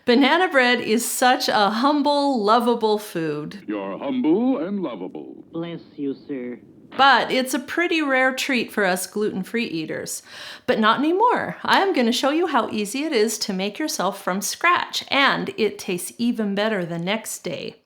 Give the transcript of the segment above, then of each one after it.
Banana bread is such a humble, lovable food. You're humble and lovable. Bless you, sir. But it's a pretty rare treat for us gluten-free eaters. But not anymore. I am going to show you how easy it is to make yourself from scratch, and it tastes even better the next day.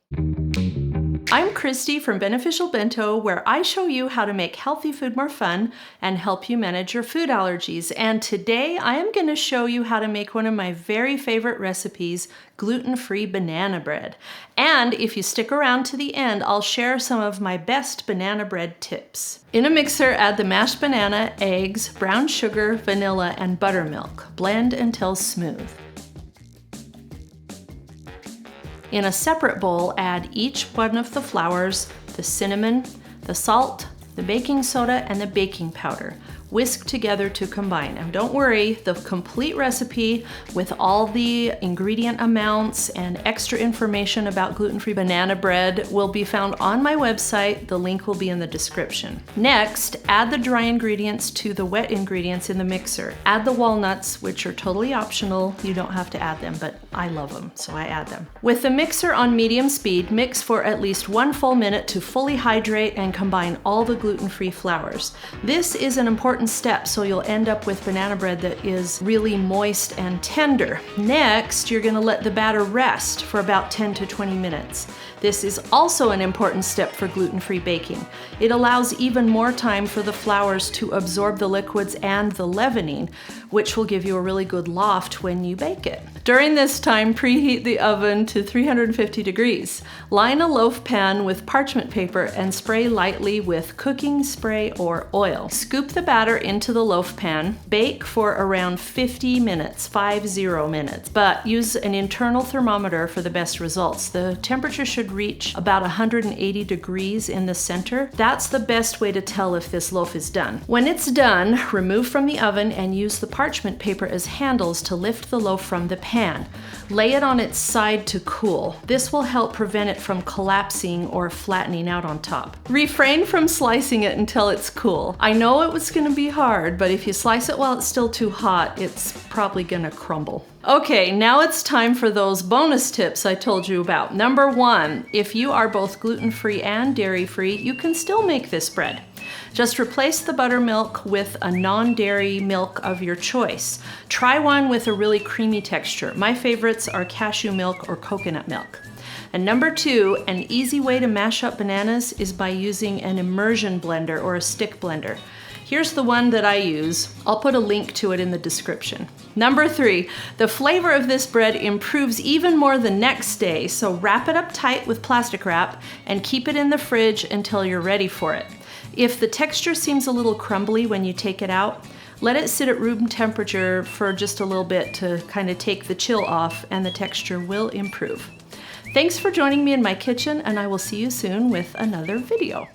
I'm Christy from Beneficial Bento, where I show you how to make healthy food more fun and help you manage your food allergies. And today I am going to show you how to make one of my very favorite recipes, gluten-free banana bread. And if you stick around to the end, I'll share some of my best banana bread tips. In a mixer, add the mashed banana, eggs, brown sugar, vanilla, and buttermilk. Blend until smooth. In a separate bowl, add each one of the flours, the cinnamon, the salt, the baking soda, and the baking powder. Whisk together to combine. And don't worry, the complete recipe with all the ingredient amounts and extra information about gluten-free banana bread will be found on my website. The link will be in the description. Next, add the dry ingredients to the wet ingredients in the mixer. Add the walnuts, which are totally optional. You don't have to add them, but I love them, so I add them. With the mixer on medium speed, mix for at least 1 full minute to fully hydrate and combine all the gluten-free flours. This is an important step, so you'll end up with banana bread that is really moist and tender. Next, you're going to let the batter rest for about 10 to 20 minutes. This is also an important step for gluten-free baking. It allows even more time for the flours to absorb the liquids and the leavening, which will give you a really good loft when you bake it. During this time, preheat the oven to 350 degrees. Line a loaf pan with parchment paper and spray lightly with cooking spray or oil. Scoop the batter into the loaf pan. Bake for around 50 minutes, 50 minutes, but use an internal thermometer for the best results. The temperature should reach about 180 degrees in the center. That's the best way to tell if this loaf is done. When it's done, remove from the oven and use the parchment paper as handles to lift the loaf from the pan. Lay it on its side to cool. This will help prevent it from collapsing or flattening out on top. Refrain from slicing it until it's cool. I know it was going to be hard, but if you slice it while it's still too hot, it's probably going to crumble. Okay, now it's time for those bonus tips I told you about. Number 1, if you are both gluten-free and dairy-free, you can still make this bread. Just replace the buttermilk with a non-dairy milk of your choice. Try one with a really creamy texture. My favorites are cashew milk or coconut milk. And number 2, an easy way to mash up bananas is by using an immersion blender or a stick blender. Here's the one that I use. I'll put a link to it in the description. Number 3, the flavor of this bread improves even more the next day, so wrap it up tight with plastic wrap and keep it in the fridge until you're ready for it. If the texture seems a little crumbly when you take it out, let it sit at room temperature for just a little bit to kind of take the chill off, and the texture will improve. Thanks for joining me in my kitchen, and I will see you soon with another video.